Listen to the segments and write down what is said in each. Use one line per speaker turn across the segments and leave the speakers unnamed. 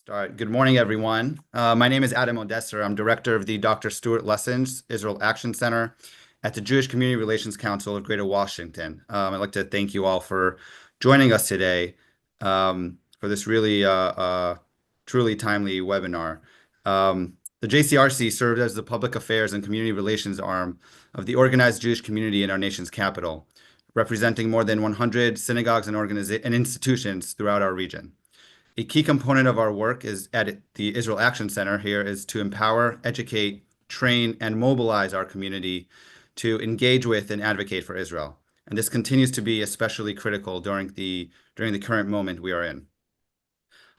All right. Good morning, everyone. My name is Adam Odesser. I'm director of the Dr. Stuart Lessons Israel Action Center at the Jewish Community Relations Council of Greater Washington. I'd like to thank you all for joining us today for this really truly timely webinar. The JCRC served as the public affairs and community relations arm of the organized Jewish community in our nation's capital, representing more than 100 synagogues and institutions throughout our region. A key component of our work is at the Israel Action Center here is to empower, educate, train, and mobilize our community to engage with and advocate for Israel. And this continues to be especially critical during the current moment we are in.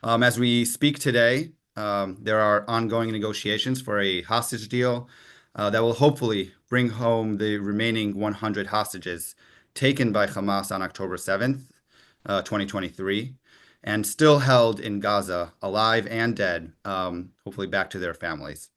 As we speak today, there are ongoing negotiations for a hostage deal that will hopefully bring home the remaining 100 hostages taken by Hamas on October 7th, 2023, and still held in Gaza, alive and dead, hopefully back to their families.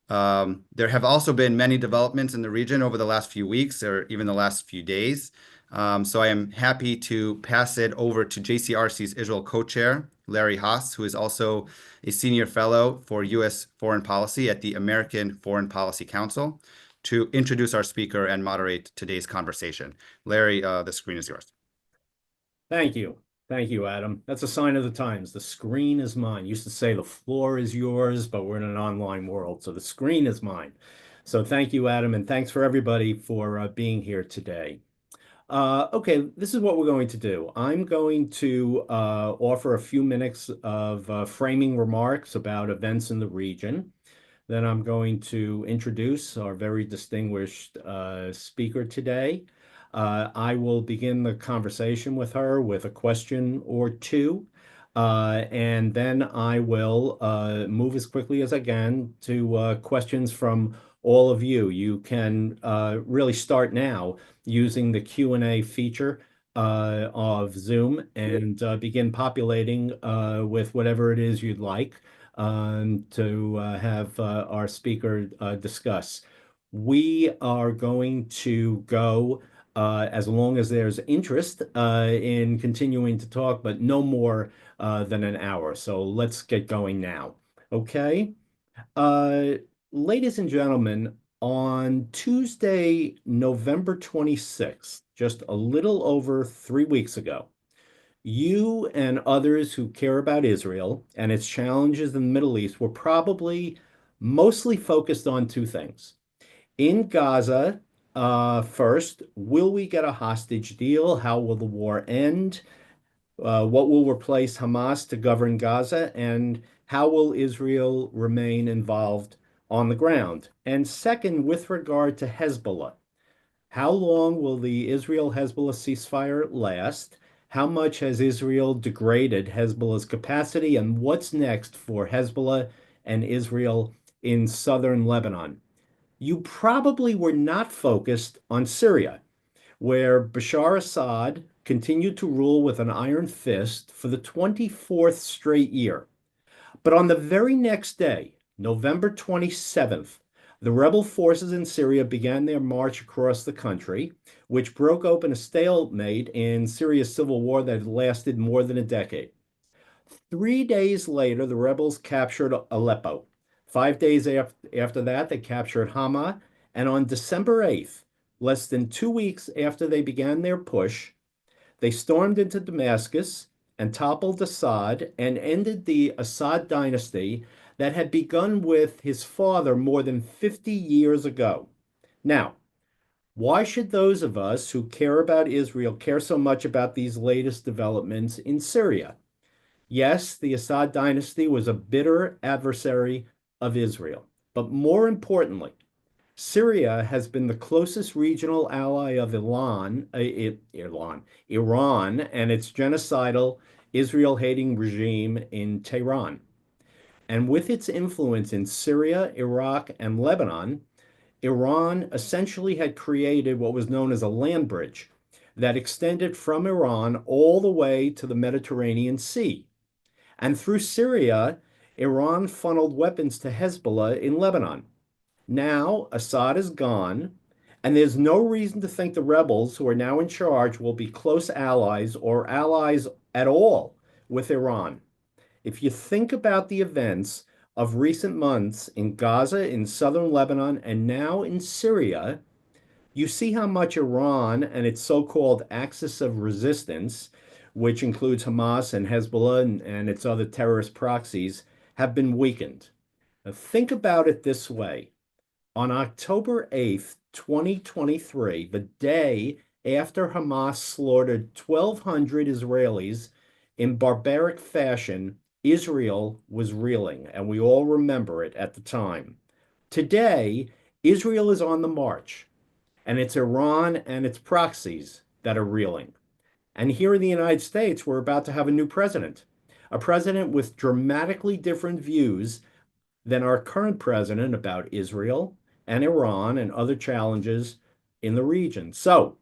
There have also been many developments in the region over the last few weeks or even the last few days. So I am happy to pass it over to JCRC's Israel co-chair, Larry Haas, who is also a senior fellow for U.S. foreign policy at the American Foreign Policy Council, to introduce our speaker and moderate today's conversation. Larry, the screen is yours.
Thank you. Thank you, Adam. That's a sign of the times. The screen is mine. Used to say the floor is yours, but we're in an online world, so the screen is mine. So thank you, Adam, and thanks for everybody for being here today. Okay, this is what we're going to do. I'm going to offer a few minutes of framing remarks about events in the region. Then I'm going to introduce our very distinguished speaker today. I will begin the conversation with her with a question or two, and then I will move as quickly as I can to questions from all of you. You can really start now using the Q&A feature of Zoom and begin populating with whatever it is you'd like to have our speaker discuss. We are going to go as long as there's interest in continuing to talk, but no more than an hour. So let's get going now. Okay. Ladies and gentlemen, on Tuesday, November 26th, just a little over 3 weeks ago, you and others who care about Israel and its challenges in the Middle East were probably mostly focused on two things. In Gaza, first, will we get a hostage deal? How will the war end? What will replace Hamas to govern Gaza? And how will Israel remain involved on the ground? And second, with regard to Hezbollah, how long will the Israel-Hezbollah ceasefire last? How much has Israel degraded Hezbollah's capacity? And what's next for Hezbollah and Israel in southern Lebanon? You probably were not focused on Syria, where Bashar Assad continued to rule with an iron fist for the 24th straight year. But on the very next day, November 27th, the rebel forces in Syria began their march across the country, which broke open a stalemate in Syria's civil war that had lasted more than a decade. 3 days later, the rebels captured Aleppo. 5 days after that, they captured Hama. And on December 8th, less than 2 weeks after they began their push, they stormed into Damascus and toppled Assad and ended the Assad dynasty that had begun with his father more than 50 years ago. Now, why should those of us who care about Israel care so much about these latest developments in Syria? Yes, the Assad dynasty was a bitter adversary of Israel. But more importantly, Syria has been the closest regional ally of Iran and its genocidal Israel-hating regime in Tehran. And with its influence in Syria, Iraq, and Lebanon, Iran essentially had created what was known as a land bridge that extended from Iran all the way to the Mediterranean Sea. And through Syria, Iran funneled weapons to Hezbollah in Lebanon. Now, Assad is gone, and there's no reason to think the rebels who are now in charge will be close allies or allies at all with Iran. If you think about the events of recent months in Gaza, in southern Lebanon, and now in Syria, you see how much Iran and its so-called axis of resistance, which includes Hamas and Hezbollah and its other terrorist proxies, have been weakened. Now, think about it this way. On October 8th, 2023, the day after Hamas slaughtered 1,200 Israelis in barbaric fashion, Israel was reeling, and we all remember it at the time. Today, Israel is on the march, and it's Iran and its proxies that are reeling. And here in the United States, we're about to have a new president, a president with dramatically different views than our current president about Israel and Iran and other challenges in the region. So,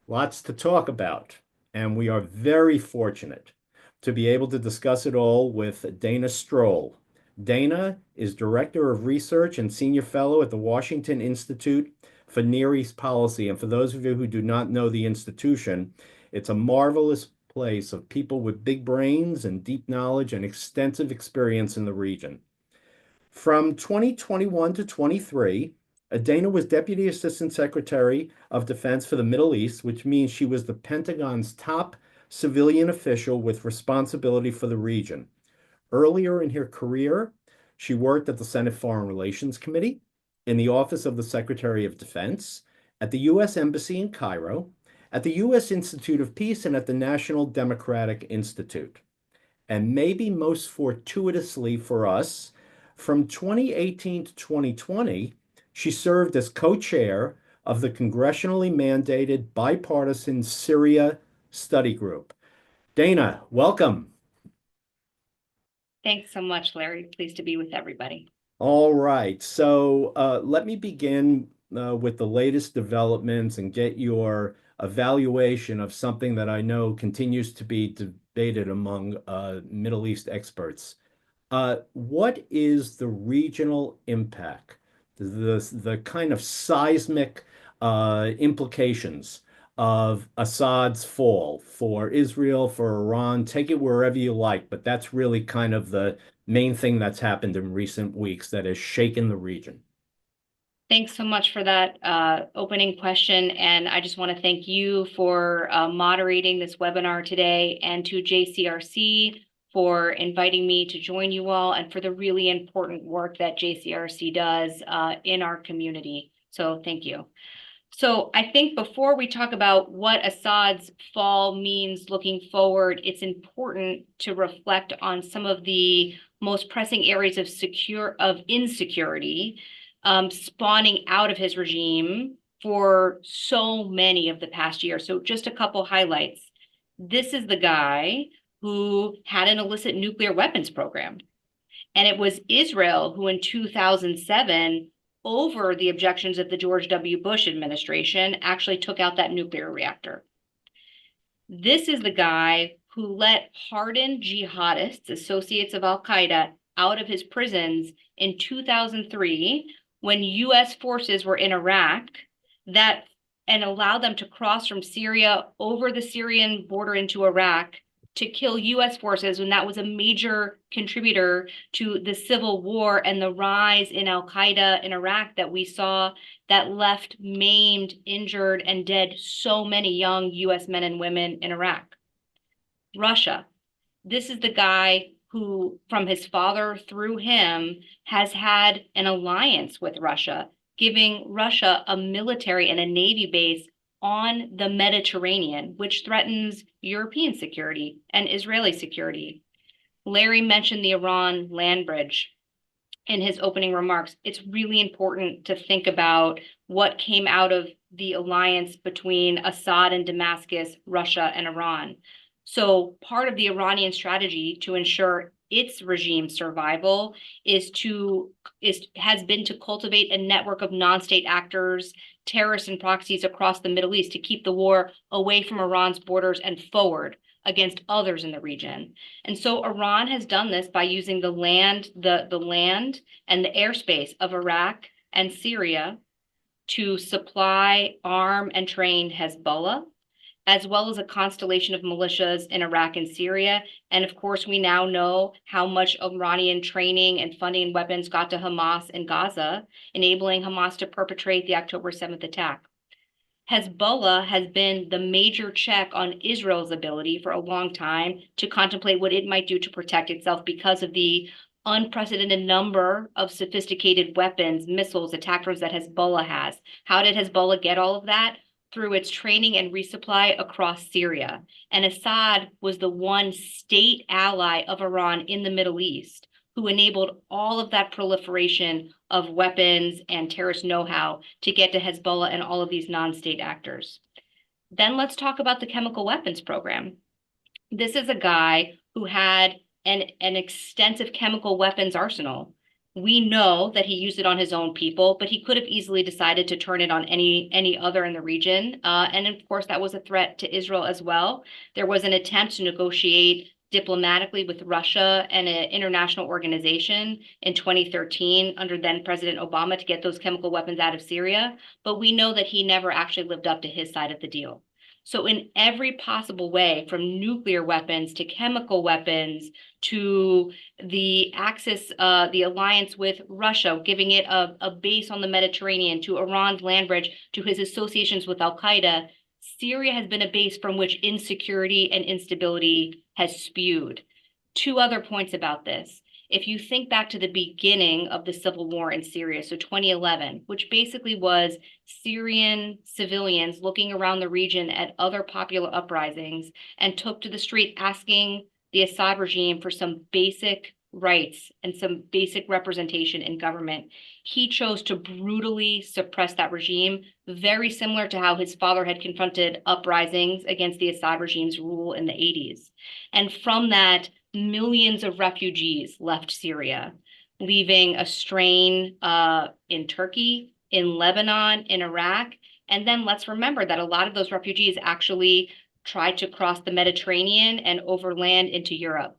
lots to talk about. And we are very fortunate to be able to discuss it all with Dana Stroul. Dana is Director of Research and Senior Fellow at the Washington Institute for Near East Policy. And for those of you who do not know the institution, it's a marvelous place of people with big brains and deep knowledge and extensive experience in the region. From 2021 to 23, Dana was Deputy Assistant Secretary of Defense for the Middle East, which means she was the Pentagon's top civilian official with responsibility for the region. Earlier in her career, she worked at the Senate Foreign Relations Committee, in the Office of the Secretary of Defense, at the U.S. Embassy in Cairo, at the U.S. Institute of Peace, and at the National Democratic Institute. And maybe most fortuitously for us, from 2018 to 2020, she served as co-chair of the congressionally mandated bipartisan Syria study group. Dana, welcome.
Thanks so much, Larry. Pleased to be with everybody.
All right. So let me begin with the latest developments and get your evaluation of something that I know continues to be debated among Middle East experts. What is the regional impact, the kind of seismic implications of Assad's fall for Israel, for Iran? Take it wherever you like, but that's really kind of the main thing that's happened in recent weeks that has shaken the region.
Thanks so much for that opening question. And I just want to thank you for moderating this webinar today, and to JCRC for inviting me to join you all, and for the really important work that JCRC does in our community. So thank you. So I think before we talk about what Assad's fall means looking forward, it's important to reflect on some of the most pressing areas of insecurity spawning out of his regime for so many of the past year. So just a couple highlights. This is the guy who had an illicit nuclear weapons program. And it was Israel who in 2007, over the objections of the George W. Bush administration, actually took out that nuclear reactor. This is the guy who let hardened jihadists, associates of al-Qaeda, out of his prisons in 2003 when U.S. forces were in Iraq, and allowed them to cross from Syria over the Syrian border into Iraq to kill U.S. forces, and that was a major contributor to the civil war and the rise in al-Qaeda in Iraq that we saw, that left maimed, injured, and dead so many young U.S. men and women in Iraq. Russia. This is the guy who, from his father through him, has had an alliance with Russia, giving Russia a military and a navy base on the Mediterranean, which threatens European security and Israeli security. Larry mentioned the Iran land bridge in his opening remarks. It's really important to think about what came out of the alliance between Assad and Damascus, Russia and Iran. So part of the Iranian strategy to ensure its regime survival has been to cultivate a network of non-state actors, terrorists and proxies across the Middle East to keep the war away from Iran's borders and forward against others in the region. And so Iran has done this by using the land and the airspace of Iraq and Syria to supply, arm, and train Hezbollah, as well as a constellation of militias in Iraq and Syria. And of course, we now know how much Iranian training and funding and weapons got to Hamas in Gaza, enabling Hamas to perpetrate the October 7th attack. Hezbollah has been the major check on Israel's ability for a long time to contemplate what it might do to protect itself because of the unprecedented number of sophisticated weapons, missiles, attack drones that Hezbollah has. How did Hezbollah get all of that? Through its training and resupply across Syria. And Assad was the one state ally of Iran in the Middle East who enabled all of that proliferation of weapons and terrorist know-how to get to Hezbollah and all of these non-state actors. Then let's talk about the chemical weapons program. This is a guy who had an extensive chemical weapons arsenal. We know that he used it on his own people, but he could have easily decided to turn it on any other in the region. And of course, that was a threat to Israel as well. There was an attempt to negotiate diplomatically with Russia and an international organization in 2013 under then President Obama to get those chemical weapons out of Syria. But we know that he never actually lived up to his side of the deal. So in every possible way, from nuclear weapons to chemical weapons to the axis, the alliance with Russia, giving it a base on the Mediterranean, to Iran's land bridge, to his associations with Al-Qaeda, Syria has been a base from which insecurity and instability has spewed. Two other points about this. If you think back to the beginning of the civil war in Syria, so 2011, which basically was Syrian civilians looking around the region at other popular uprisings and took to the street asking the Assad regime for some basic rights and some basic representation in government. He chose to brutally suppress that regime, very similar to how his father had confronted uprisings against the Assad regime's rule in the 80s. And from that, millions of refugees left Syria, leaving a strain in Turkey, in Lebanon, in Iraq. And then let's remember that a lot of those refugees actually tried to cross the Mediterranean and overland into Europe.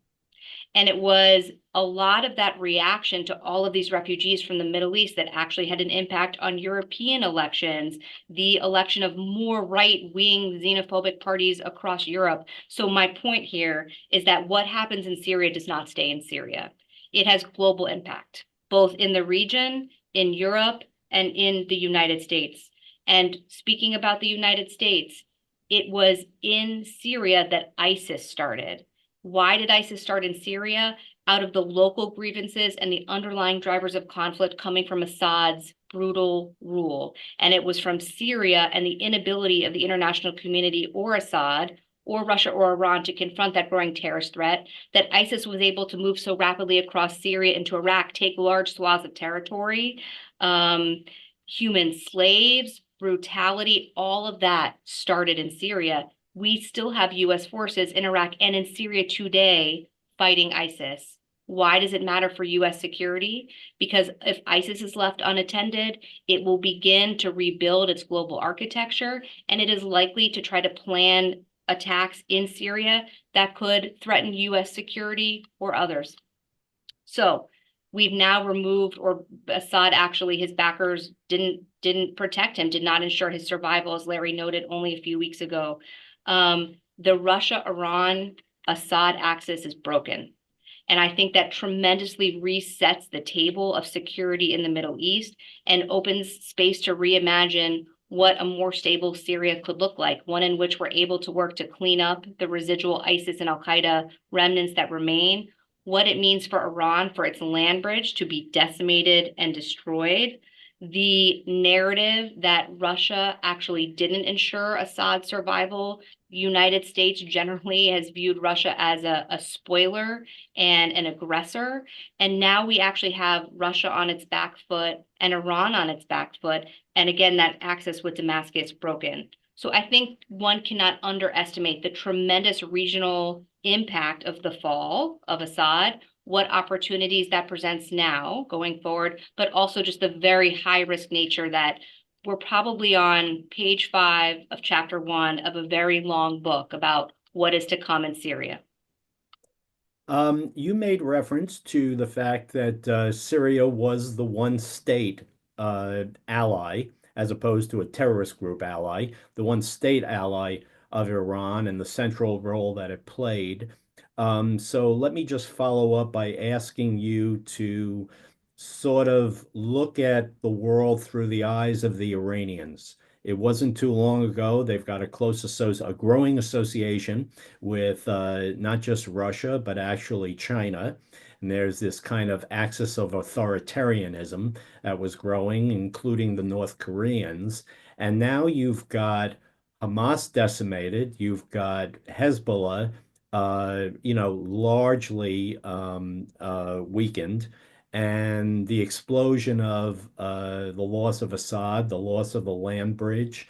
And it was a lot of that reaction to all of these refugees from the Middle East that actually had an impact on European elections, the election of more right-wing xenophobic parties across Europe. So my point here is that what happens in Syria does not stay in Syria. It has global impact, both in the region, in Europe, and in the United States. And speaking about the United States, it was in Syria that ISIS started. Why did ISIS start in Syria? Out of the local grievances and the underlying drivers of conflict coming from Assad's brutal rule. And it was from Syria and the inability of the international community or Assad or Russia or Iran to confront that growing terrorist threat that ISIS was able to move so rapidly across Syria into Iraq, take large swaths of territory, human slaves, brutality, all of that started in Syria. We still have US forces in Iraq and in Syria today fighting ISIS. Why does it matter for US security? Because if ISIS is left unattended, it will begin to rebuild its global architecture, and it is likely to try to plan attacks in Syria that could threaten US security or others. So we've now removed, or Assad actually, his backers didn't protect him, did not ensure his survival, as Larry noted only a few weeks ago. The Russia-Iran-Assad axis is broken. And I think that tremendously resets the table of security in the Middle East and opens space to reimagine what a more stable Syria could look like, one in which we're able to work to clean up the residual ISIS and Al-Qaeda remnants that remain, what it means for Iran for its land bridge to be decimated and destroyed, the narrative that Russia actually didn't ensure Assad's survival. The United States generally has viewed Russia as a spoiler and an aggressor. And now we actually have Russia on its back foot and Iran on its back foot. And again, that axis with Damascus broken. So I think one cannot underestimate the tremendous regional impact of the fall of Assad, what opportunities that presents now going forward, but also just the very high risk nature that we're probably on page 5 of chapter 1 of a very long book about what is to come in Syria.
You made reference to the fact that Syria was the one state ally, as opposed to a terrorist group ally, the one state ally of Iran and the central role that it played. So let me just follow up by asking you to sort of look at the world through the eyes of the Iranians. It wasn't too long ago. They've got a growing association with not just Russia, but actually China. And there's this kind of axis of authoritarianism that was growing, including the North Koreans. And now you've got Hamas decimated. You've got Hezbollah, largely weakened, and the explosion of the loss of Assad, the loss of the land bridge.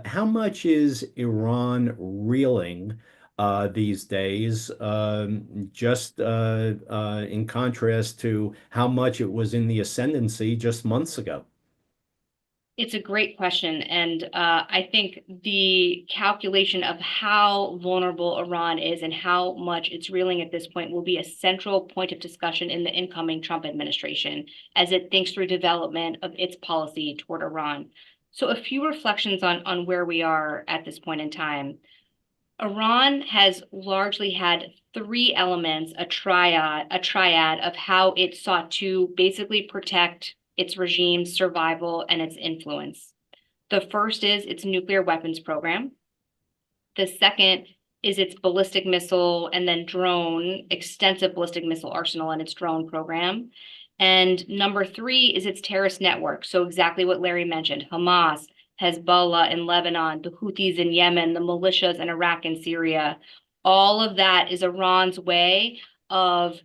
How much is Iran reeling these days, just in contrast to how much it was in the ascendancy just months ago?
It's a great question. And I think the calculation of how vulnerable Iran is and how much it's reeling at this point will be a central point of discussion in the incoming Trump administration as it thinks through development of its policy toward Iran. So a few reflections on where we are at this point in time. Iran has largely had three elements, a triad of how it sought to basically protect its regime's survival and its influence. The first is its nuclear weapons program. The second is its ballistic missile and then extensive ballistic missile arsenal and its drone program. And number three is its terrorist network. So exactly what Larry mentioned, Hamas, Hezbollah in Lebanon, the Houthis in Yemen, the militias in Iraq and Syria. All of that is Iran's way of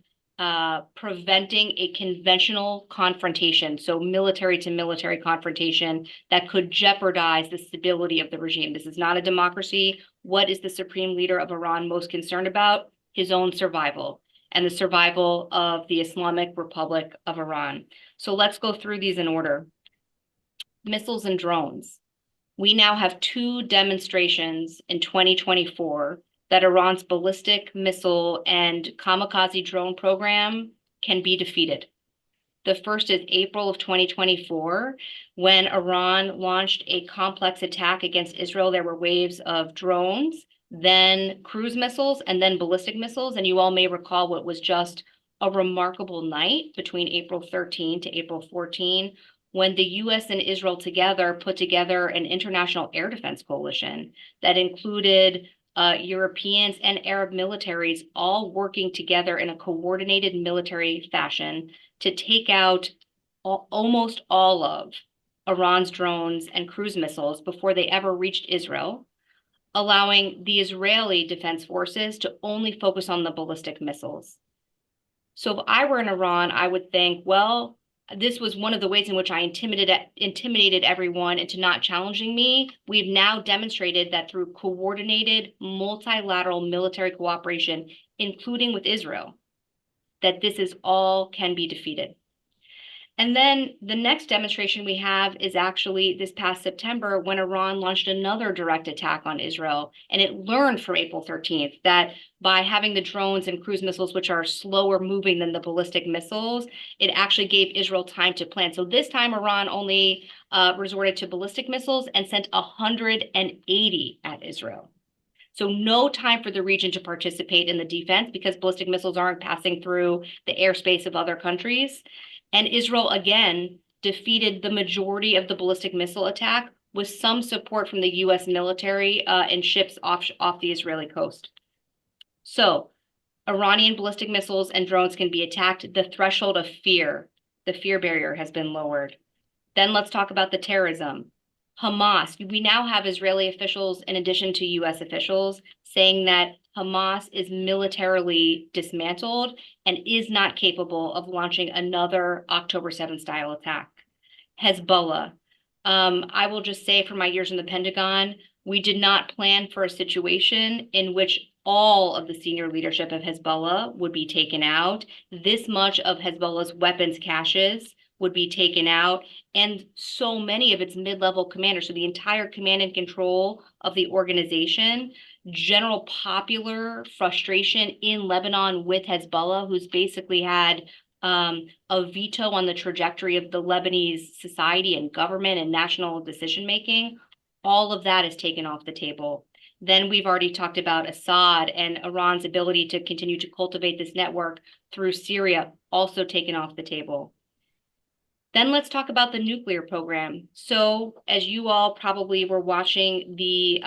preventing a conventional confrontation, so military to military confrontation that could jeopardize the stability of the regime. This is not a democracy. What is the supreme leader of Iran most concerned about? His own survival and the survival of the Islamic Republic of Iran. So let's go through these in order. Missiles and drones. We now have two demonstrations in 2024 that Iran's ballistic missile and kamikaze drone program can be defeated. The first is April of 2024, when Iran launched a complex attack against Israel. There were waves of drones, then cruise missiles, and then ballistic missiles. And you all may recall what was just a remarkable night between April 13 to April 14, when the US and Israel together put together an international air defense coalition that included Europeans and Arab militaries all working together in a coordinated military fashion to take out almost all of Iran's drones and cruise missiles before they ever reached Israel, allowing the Israeli defense forces to only focus on the ballistic missiles. So if I were in Iran, I would think, well, this was one of the ways in which I intimidated everyone into not challenging me. We've now demonstrated that through coordinated multilateral military cooperation, including with Israel, that this is all can be defeated. And then the next demonstration we have is actually this past September when Iran launched another direct attack on Israel. And it learned from April 13th that by having the drones and cruise missiles, which are slower moving than the ballistic missiles, it actually gave Israel time to plan. So this time Iran only resorted to ballistic missiles and sent 180 at Israel. So no time for the region to participate in the defense because ballistic missiles aren't passing through the airspace of other countries. And Israel, again, defeated the majority of the ballistic missile attack with some support from the US military and ships off the Israeli coast. So Iranian ballistic missiles and drones can be attacked. The threshold of fear, the fear barrier has been lowered. Then let's talk about the terrorism. Hamas, we now have Israeli officials, in addition to US officials, saying that Hamas is militarily dismantled and is not capable of launching another October 7th style attack. Hezbollah, I will just say from my years in the Pentagon, we did not plan for a situation in which all of the senior leadership of Hezbollah would be taken out. This much of Hezbollah's weapons caches would be taken out, and so many of its mid-level commanders, so the entire command and control of the organization, general popular frustration in Lebanon with Hezbollah, who's basically had a veto on the trajectory of the Lebanese society and government and national decision-making. All of that is taken off the table. Then we've already talked about Assad and Iran's ability to continue to cultivate this network through Syria, also taken off the table. Then let's talk about the nuclear program. So as you all probably were watching the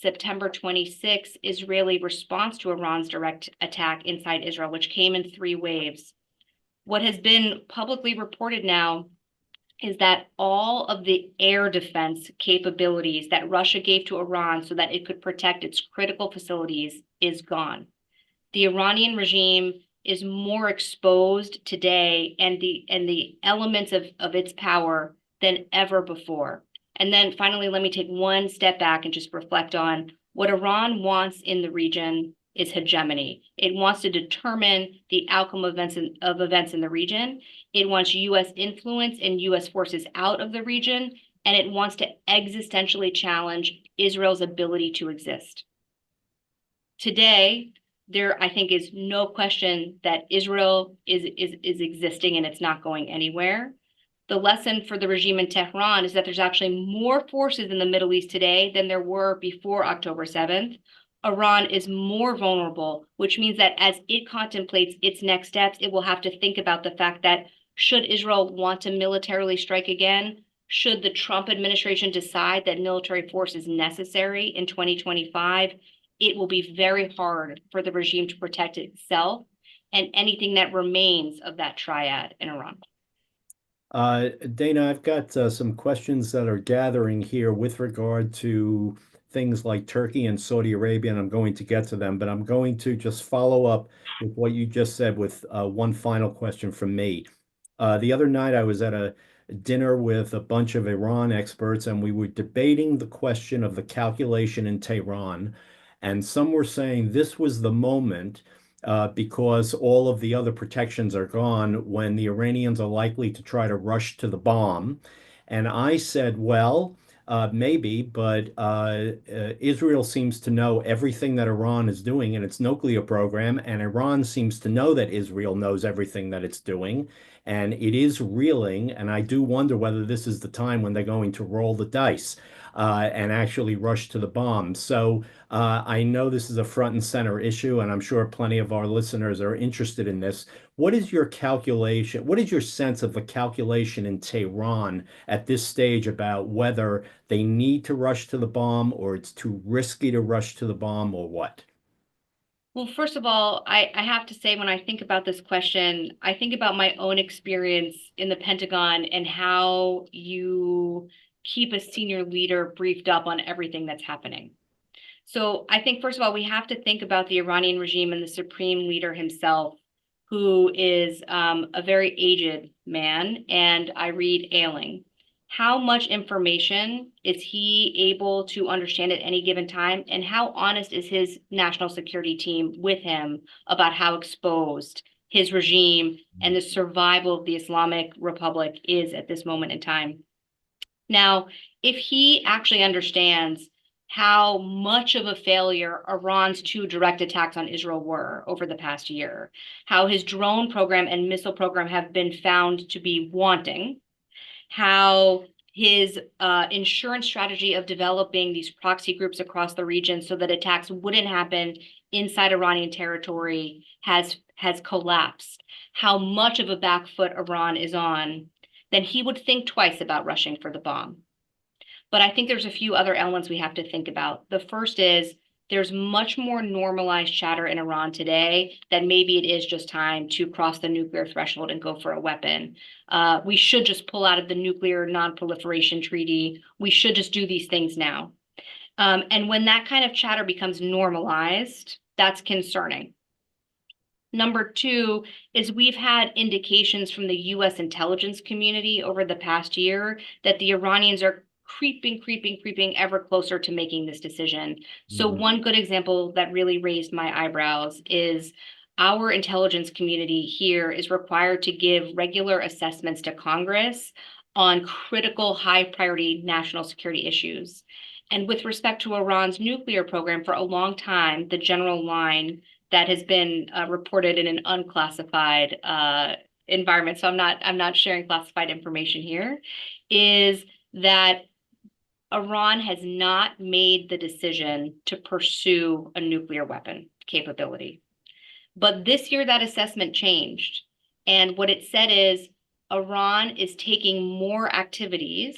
September 26th Israeli response to Iran's direct attack inside Israel, which came in 3 waves. What has been publicly reported now is that all of the air defense capabilities that Russia gave to Iran so that it could protect its critical facilities is gone. The Iranian regime is more exposed today and the elements of its power than ever before. And then finally, let me take one step back and just reflect on what Iran wants in the region is hegemony. It wants to determine the outcome of events in the region. It wants U.S. influence and U.S. forces out of the region, and it wants to existentially challenge Israel's ability to exist. Today, there, I think, is no question that Israel is existing and it's not going anywhere. The lesson for the regime in Tehran is that there's actually more forces in the Middle East today than there were before October 7th. Iran is more vulnerable, which means that as it contemplates its next steps, it will have to think about the fact that should Israel want to militarily strike again, should the Trump administration decide that military force is necessary in 2025, it will be very hard for the regime to protect itself and anything that remains of that triad in Iran.
Dana, I've got some questions that are gathering here with regard to things like Turkey and Saudi Arabia, and I'm going to get to them, but I'm going to just follow up with what you just said with one final question from me. The other night, I was at a dinner with a bunch of Iran experts, and we were debating the question of the calculation in Tehran. And some were saying this was the moment because all of the other protections are gone when the Iranians are likely to try to rush to the bomb. And I said, well, maybe, but Israel seems to know everything that Iran is doing in its nuclear program, and Iran seems to know that Israel knows everything that it's doing, and it is reeling. And I do wonder whether this is the time when they're going to roll the dice and actually rush to the bomb. So I know this is a front and center issue, and I'm sure plenty of our listeners are interested in this. What is your calculation? What is your sense of the calculation in Tehran at this stage about whether they need to rush to the bomb or it's too risky to rush to the bomb or what?
Well, first of all, I have to say, when I think about this question, I think about my own experience in the Pentagon and how you keep a senior leader briefed up on everything that's happening. So I think, first of all, we have to think about the Iranian regime and the supreme leader himself, who is a very aged man, and I read ailing. How much information is he able to understand at any given time? And how honest is his national security team with him about how exposed his regime and the survival of the Islamic Republic is at this moment in time? Now, if he actually understands how much of a failure Iran's 2 direct attacks on Israel were over the past year, how his drone program and missile program have been found to be wanting, how his insurance strategy of developing these proxy groups across the region so that attacks wouldn't happen inside Iranian territory has collapsed, how much of a back foot Iran is on, then he would think twice about rushing for the bomb. But I think there's a few other elements we have to think about. The first is there's much more normalized chatter in Iran today that maybe it is just time to cross the nuclear threshold and go for a weapon. We should just pull out of the nuclear non-proliferation treaty. We should just do these things now. And when that kind of chatter becomes normalized, that's concerning. Number 2 is we've had indications from the U.S. intelligence community over the past year that the Iranians are creeping ever closer to making this decision. So one good example that really raised my eyebrows is our intelligence community here is required to give regular assessments to Congress on critical high priority national security issues. And with respect to Iran's nuclear program, for a long time, the general line that has been reported in an unclassified environment, so I'm not sharing classified information here, is that Iran has not made the decision to pursue a nuclear weapon capability. But this year, that assessment changed. And what it said is Iran is taking more activities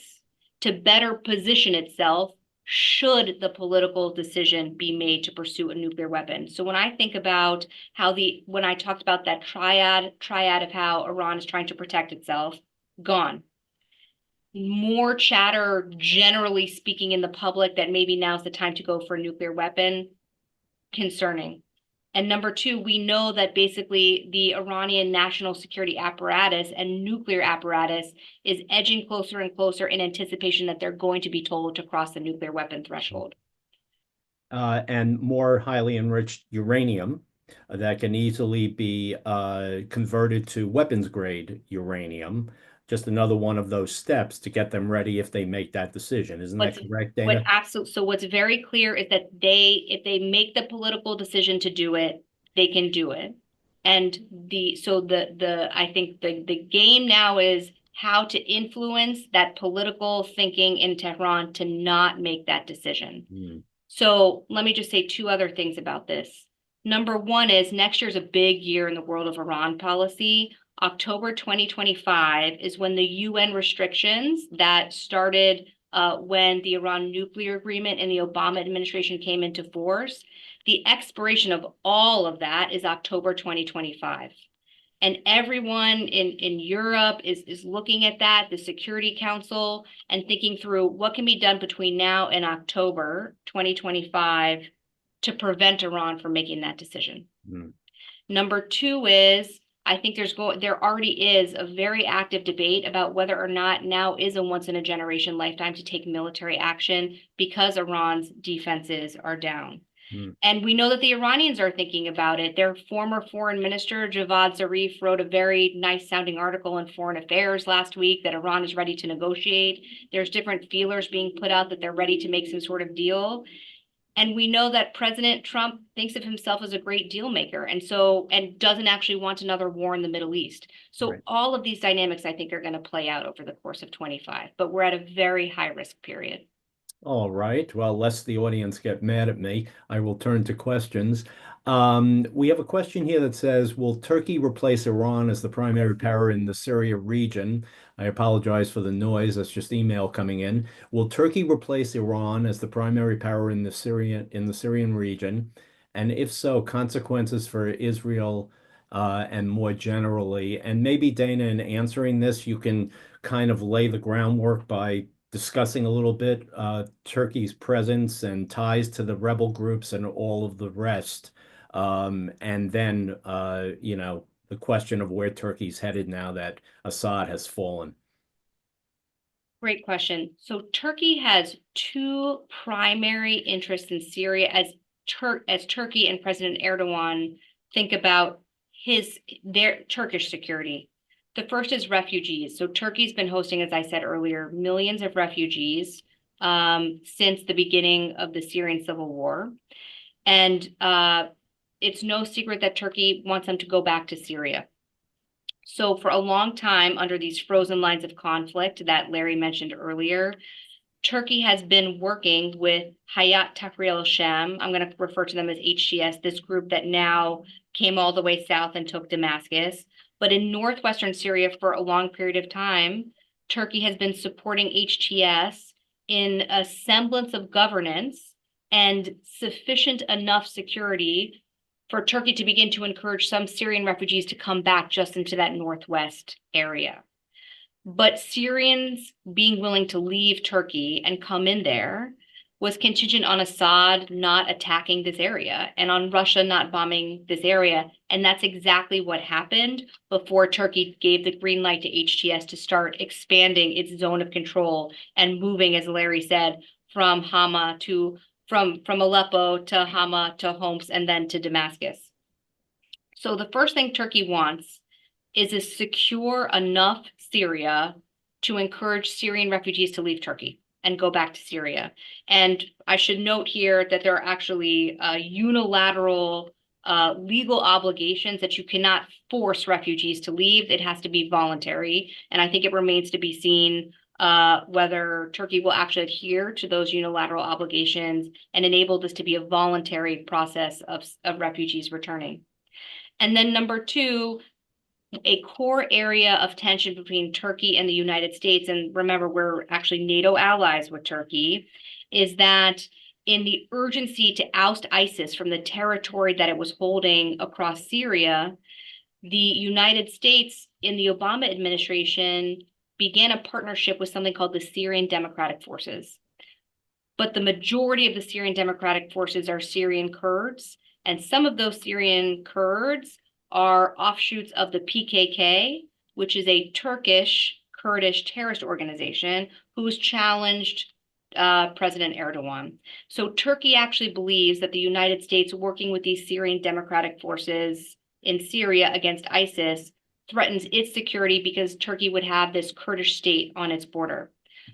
to better position itself should the political decision be made to pursue a nuclear weapon. So when I think about when I talked about that triad of how Iran is trying to protect itself, gone. More chatter, generally speaking, in the public that maybe now's the time to go for a nuclear weapon, concerning. And number two, we know that basically the Iranian national security apparatus and nuclear apparatus is edging closer and closer in anticipation that they're going to be told to cross the nuclear weapon threshold.
And more highly enriched uranium that can easily be converted to weapons grade uranium. Just another one of those steps to get them ready if they make that decision. Isn't that correct, Dana?
So what's very clear is that if they make the political decision to do it, they can do it. And I think the game now is how to influence that political thinking in Tehran to not make that decision. So let me just say two other things about this. Number one is next year's a big year in the world of Iran policy. October 2025 is when the UN restrictions that started when the Iran nuclear agreement and the Obama administration came into force. The expiration of all of that is October 2025. And everyone in Europe is looking at that, the Security Council, and thinking through what can be done between now and October 2025 to prevent Iran from making that decision. Number two is, I think there already is a very active debate about whether or not now is a once in a generation lifetime to take military action because Iran's defenses are down. And we know that the Iranians are thinking about it. Their former foreign minister, Javad Zarif, wrote a very nice sounding article in Foreign Affairs last week that Iran is ready to negotiate. There's different feelers being put out that they're ready to make some sort of deal. And we know that President Trump thinks of himself as a great deal maker and doesn't actually want another war in the Middle East. So all of these dynamics, I think, are going to play out over the course of 25, but we're at a very high risk period.
All right. Well, lest the audience get mad at me, I will turn to questions. We have a question here that says, will Turkey replace Iran as the primary power in the Syria region? I apologize for the noise. That's just email coming in. Will Turkey replace Iran as the primary power in the Syrian region? And if so, consequences for Israel and more generally. And maybe, Dana, in answering this, you can kind of lay the groundwork by discussing a little bit Turkey's presence and ties to the rebel groups and all of the rest. And then, the question of where Turkey's headed now that Assad has fallen.
Great question. So Turkey has two primary interests in Syria as Turkey and President Erdogan think about their Turkish security. The first is refugees. So Turkey's been hosting, as I said earlier, millions of refugees since the beginning of the Syrian civil war. And it's no secret that Turkey wants them to go back to Syria. So for a long time, under these frozen lines of conflict that Larry mentioned earlier, Turkey has been working with Hayat Tahrir al-Sham. I'm going to refer to them as HTS, this group that now came all the way south and took Damascus. But in northwestern Syria for a long period of time, Turkey has been supporting HTS in a semblance of governance and sufficient enough security for Turkey to begin to encourage some Syrian refugees to come back just into that northwest area. But Syrians being willing to leave Turkey and come in there was contingent on Assad not attacking this area and on Russia not bombing this area. And that's exactly what happened before Turkey gave the green light to HTS to start expanding its zone of control and moving, as Larry said, from Hama from Aleppo to Hama to Homs and then to Damascus. So the first thing Turkey wants is a secure enough Syria to encourage Syrian refugees to leave Turkey and go back to Syria. And I should note here that there are actually unilateral legal obligations that you cannot force refugees to leave. It has to be voluntary. And I think it remains to be seen whether Turkey will actually adhere to those unilateral obligations and enable this to be a voluntary process of refugees returning. And then number two, a core area of tension between Turkey and the United States, and remember, we're actually NATO allies with Turkey, is that in the urgency to oust ISIS from the territory that it was holding across Syria, the United States in the Obama administration began a partnership with something called the Syrian Democratic Forces. But the majority of the Syrian Democratic Forces are Syrian Kurds, and some of those Syrian Kurds are offshoots of the PKK, which is a Turkish Kurdish terrorist organization who's challenged President Erdogan. So Turkey actually believes that the United States working with these Syrian Democratic Forces in Syria against ISIS threatens its security because Turkey would have this Kurdish state on its border.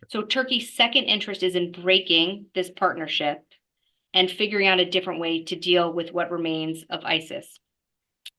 So Turkey's second interest is in breaking this partnership and figuring out a different way to deal with what remains of ISIS.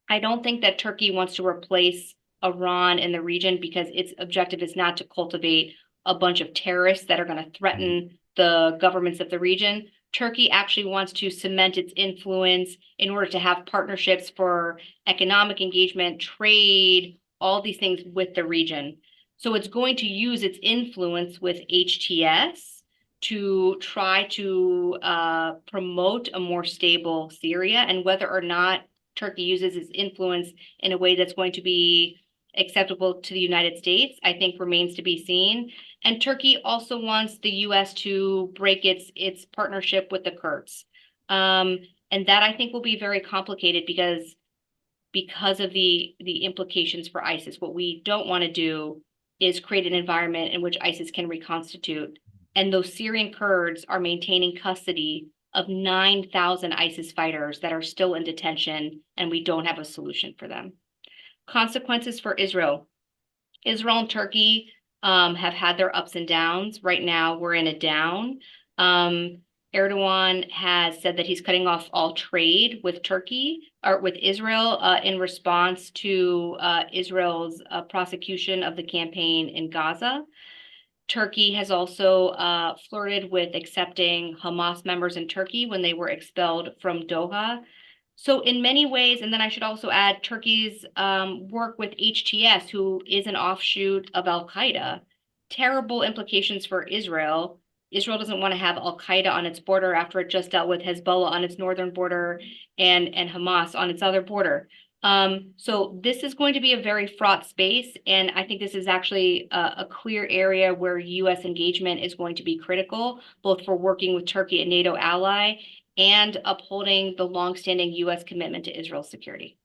I don't think that Turkey wants to replace Iran in the region because its objective is not to cultivate a bunch of terrorists that are going to threaten the governments of the region. Turkey actually wants to cement its influence in order to have partnerships for economic engagement, trade, all these things with the region. So it's going to use its influence with HTS to try to promote a more stable Syria, and whether or not Turkey uses its influence in a way that's going to be acceptable to the United States, I think remains to be seen. And Turkey also wants the U.S. to break its partnership with the Kurds. And that I think will be very complicated because of the implications for ISIS. What we don't want to do is create an environment in which ISIS can reconstitute. And those Syrian Kurds are maintaining custody of 9,000 ISIS fighters that are still in detention, and we don't have a solution for them. Consequences for Israel. Israel and Turkey have had their ups and downs. Right now, we're in a down. Erdogan has said that he's cutting off all trade with Turkey or with Israel in response to Israel's prosecution of the campaign in Gaza. Turkey has also flirted with accepting Hamas members in Turkey when they were expelled from Doha. So in many ways, and then I should also add Turkey's work with HTS, who is an offshoot of al-Qaeda, terrible implications for Israel. Israel doesn't want to have al-Qaeda on its border after it just dealt with Hezbollah on its northern border and Hamas on its other border. So this is going to be a very fraught space, and I think this is actually a clear area where U.S. engagement is going to be critical, both for working with Turkey, a NATO ally, and upholding the longstanding U.S. commitment to Israel's security.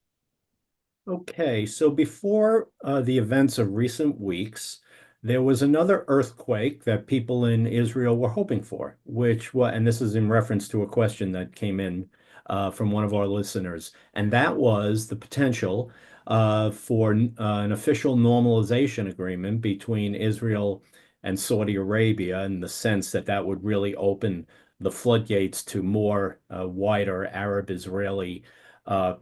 Okay, so before the events of recent weeks, there was another earthquake that people in Israel were hoping for, and this is in reference to a question that came in from one of our listeners, and that was the potential for an official normalization agreement between Israel and Saudi Arabia, in the sense that that would really open the floodgates to more wider Arab-Israeli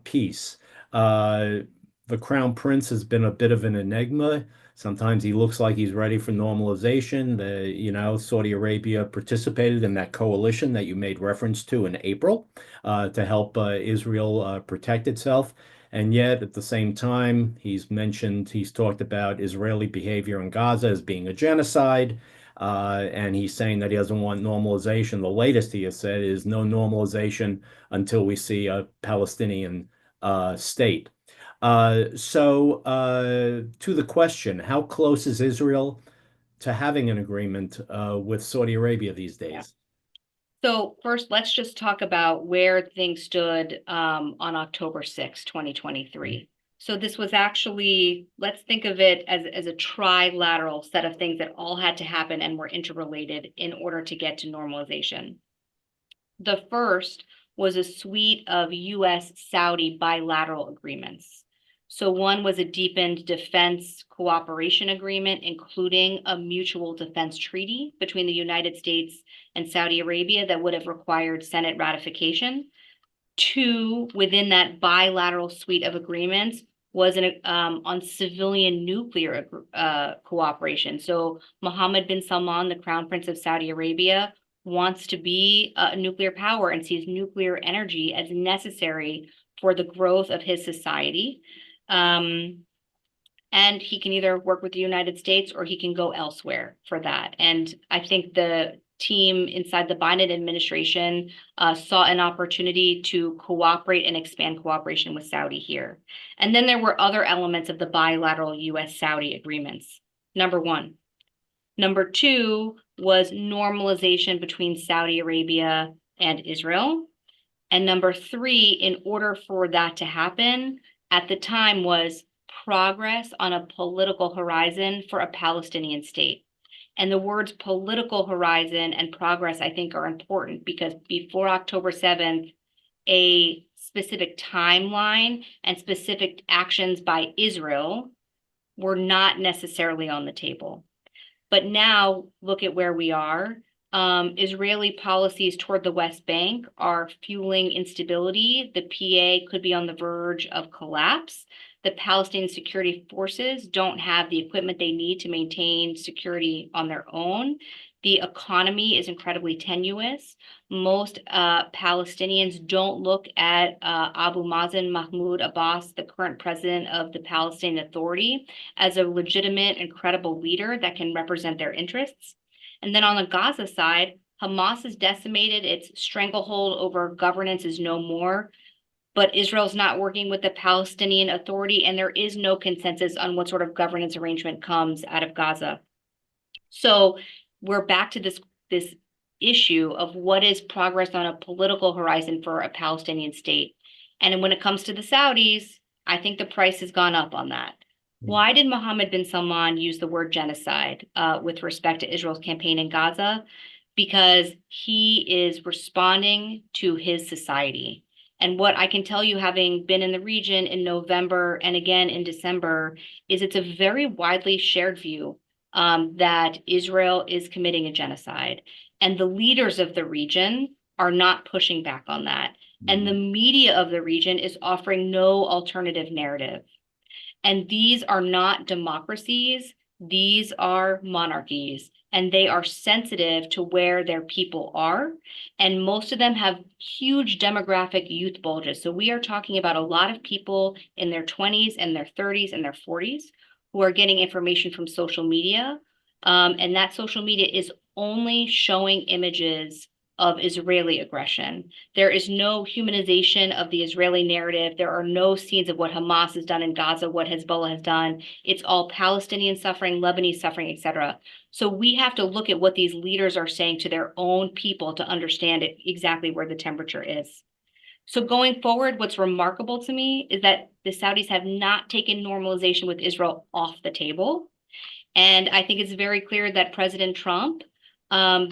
peace. The Crown Prince has been a bit of an enigma. Sometimes he looks like he's ready for normalization. Saudi Arabia participated in that coalition that you made reference to in April to help Israel protect itself. And yet, at the same time, he's talked about Israeli behavior in Gaza as being a genocide. And he's saying that he doesn't want normalization. The latest he has said is no normalization until we see a Palestinian state. So to the question, how close is Israel to having an agreement with Saudi Arabia these days?
Yeah. So first, let's just talk about where things stood on October 6, 2023. So this was actually, let's think of it as a trilateral set of things that all had to happen and were interrelated in order to get to normalization. The first was a suite of U.S.-Saudi bilateral agreements. So one was a deepened defense cooperation agreement, including a mutual defense treaty between the United States and Saudi Arabia that would have required Senate ratification. Two, within that bilateral suite of agreements, was on civilian nuclear cooperation. So Mohammed bin Salman, the Crown Prince of Saudi Arabia, wants to be a nuclear power and sees nuclear energy as necessary for the growth of his society. And he can either work with the United States or he can go elsewhere for that. And I think the team inside the Biden administration saw an opportunity to cooperate and expand cooperation with Saudi here. And then there were other elements of the bilateral US-Saudi agreements. Number one. Number two was normalization between Saudi Arabia and Israel. And number three, in order for that to happen, at the time was progress on a political horizon for a Palestinian state. And the words political horizon and progress, I think, are important because before October 7th, a specific timeline and specific actions by Israel were not necessarily on the table. But now look at where we are. Israeli policies toward the West Bank are fueling instability. The PA could be on the verge of collapse. The Palestinian security forces don't have the equipment they need to maintain security on their own. The economy is incredibly tenuous. Most Palestinians don't look at Abu Mazen Mahmoud Abbas, the current president of the Palestinian Authority, as a legitimate and credible leader that can represent their interests. And then on the Gaza side, Hamas is decimated. Its stranglehold over governance is no more. But Israel's not working with the Palestinian Authority, and there is no consensus on what sort of governance arrangement comes out of Gaza. So we're back to this issue of what is progress on a political horizon for a Palestinian state. And when it comes to the Saudis, I think the price has gone up on that. Why did Mohammed bin Salman use the word genocide with respect to Israel's campaign in Gaza? Because he is responding to his society. And what I can tell you, having been in the region in November and again in December, is it's a very widely shared view that Israel is committing a genocide. And the leaders of the region are not pushing back on that. And the media of the region is offering no alternative narrative. And these are not democracies. These are monarchies, and they are sensitive to where their people are. And most of them have huge demographic youth bulges. So we are talking about a lot of people in their 20s and their 30s and their 40s who are getting information from social media. And that social media is only showing images of Israeli aggression. There is no humanization of the Israeli narrative. There are no scenes of what Hamas has done in Gaza, what Hezbollah has done. It's all Palestinian suffering, Lebanese suffering, etc. So we have to look at what these leaders are saying to their own people to understand exactly where the temperature is. So going forward, what's remarkable to me is that the Saudis have not taken normalization with Israel off the table. And I think it's very clear that President Trump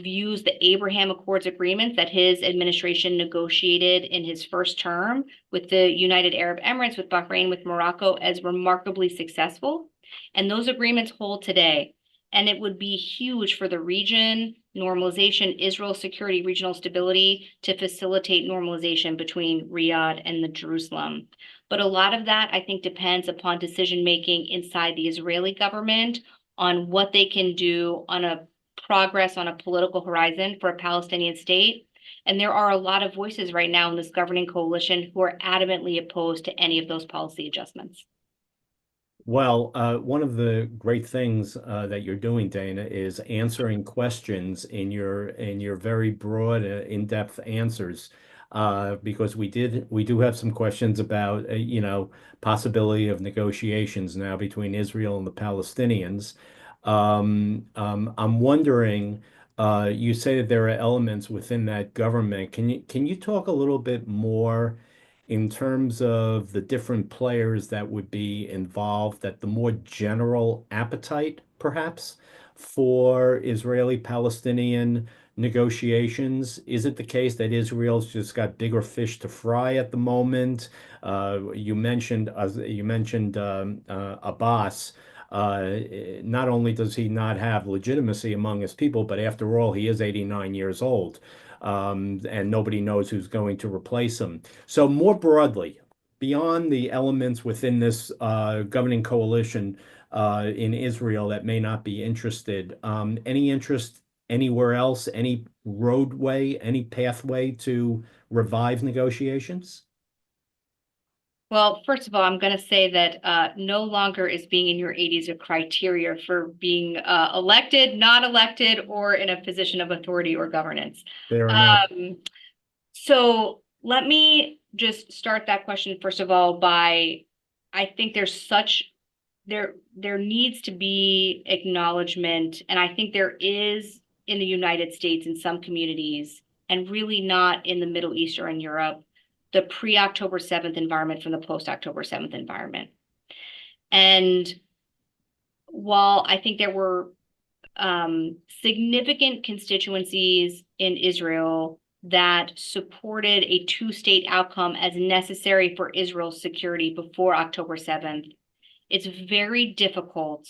views the Abraham Accords agreements that his administration negotiated in his first term with the United Arab Emirates, with Bahrain, with Morocco as remarkably successful. And those agreements hold today. And it would be huge for the region, normalization, Israel security, regional stability to facilitate normalization between Riyadh and the Jerusalem. But a lot of that, I think, depends upon decision-making inside the Israeli government on what they can do on a progress on a political horizon for a Palestinian state. And there are a lot of voices right now in this governing coalition who are adamantly opposed to any of those policy adjustments.
Well, one of the great things that you're doing, Dana, is answering questions in your very broad, in-depth answers. Because we do have some questions about possibility of negotiations now between Israel and the Palestinians. I'm wondering, you say that there are elements within that government. Can you talk a little bit more in terms of the different players that would be involved, that the more general appetite, perhaps, for Israeli-Palestinian negotiations? Is it the case that Israel's just got bigger fish to fry at the moment? You mentioned Abbas. Not only does he not have legitimacy among his people, but after all, he is 89 years old, and nobody knows who's going to replace him. So more broadly, beyond the elements within this governing coalition in Israel that may not be interested, any interest anywhere else, any roadway, any pathway to revive negotiations?
Well, first of all, I'm going to say that no longer is being in your 80s a criteria for being elected, not elected, or in a position of authority or governance.
Fair enough.
So let me just start that question, first of all, by I think there needs to be acknowledgement, and I think there is in the United States in some communities, and really not in the Middle East or in Europe, the pre-October 7th environment from the post-October 7th environment. And while I think there were significant constituencies in Israel that supported a two-state outcome as necessary for Israel's security before October 7th, it's very difficult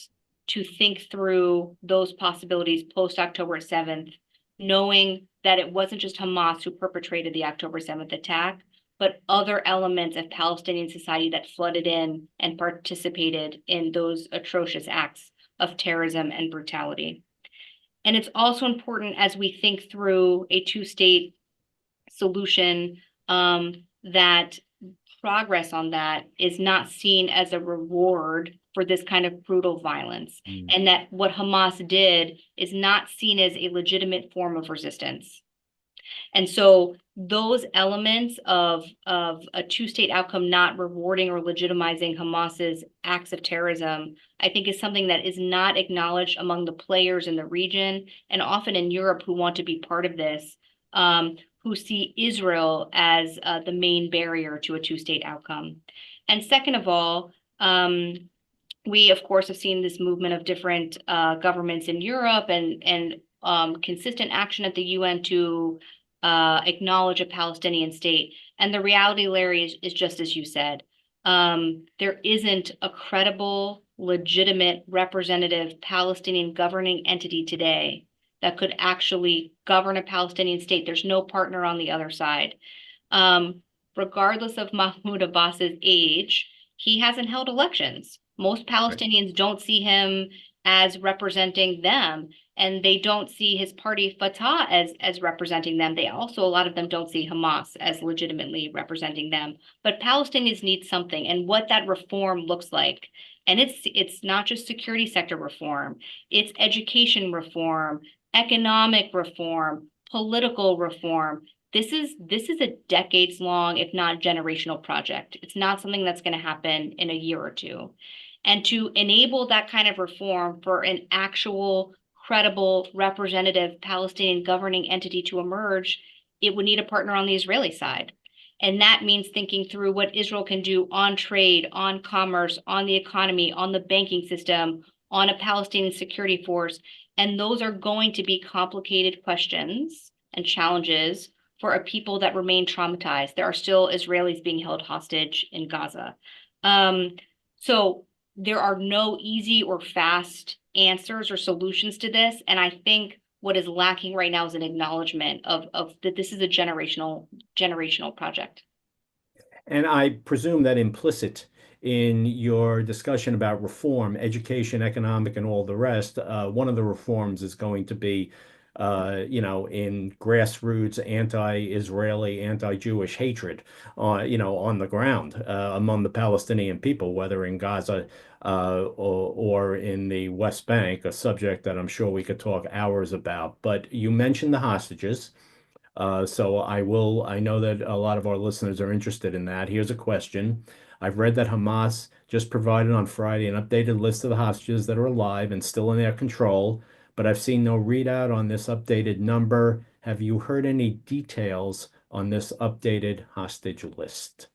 to think through those possibilities post-October 7th, knowing that it wasn't just Hamas who perpetrated the October 7th attack, but other elements of Palestinian society that flooded in and participated in those atrocious acts of terrorism and brutality. And it's also important as we think through a two-state solution that progress on that is not seen as a reward for this kind of brutal violence, and that what Hamas did is not seen as a legitimate form of resistance. And so those elements of a two-state outcome not rewarding or legitimizing Hamas's acts of terrorism, I think is something that is not acknowledged among the players in the region, and often in Europe who want to be part of this, who see Israel as the main barrier to a two-state outcome. And second of all, we, of course, have seen this movement of different governments in Europe and consistent action at the UN to acknowledge a Palestinian state. And the reality, Larry, is just as you said. There isn't a credible, legitimate, representative Palestinian governing entity today that could actually govern a Palestinian state. There's no partner on the other side. Regardless of Mahmoud Abbas's age, he hasn't held elections. Most Palestinians don't see him as representing them, and they don't see his party Fatah as representing them. They also, a lot of them don't see Hamas as legitimately representing them. But Palestinians need something, and what that reform looks like. And it's not just security sector reform, it's education reform, economic reform, political reform. This is a decades-long, if not generational project. It's not something that's going to happen in a year or two. And to enable that kind of reform for an actual, credible, representative Palestinian governing entity to emerge, it would need a partner on the Israeli side. And that means thinking through what Israel can do on trade, on commerce, on the economy, on the banking system, on a Palestinian security force. And those are going to be complicated questions and challenges for a people that remain traumatized. There are still Israelis being held hostage in Gaza. So there are no easy or fast answers or solutions to this. And I think what is lacking right now is an acknowledgement of that this is a generational project.
And I presume that implicit in your discussion about reform, education, economic, and all the rest, one of the reforms is going to be, in grassroots anti-Israeli, anti-Jewish hatred, on the ground among the Palestinian people, whether in Gaza or in the West Bank, a subject that I'm sure we could talk hours about. But you mentioned the hostages. So I know that a lot of our listeners are interested in that. Here's a question. I've read that Hamas just provided on Friday an updated list of the hostages that are alive and still in their control, but I've seen no readout on this updated number. Have you heard any details on this updated hostage list?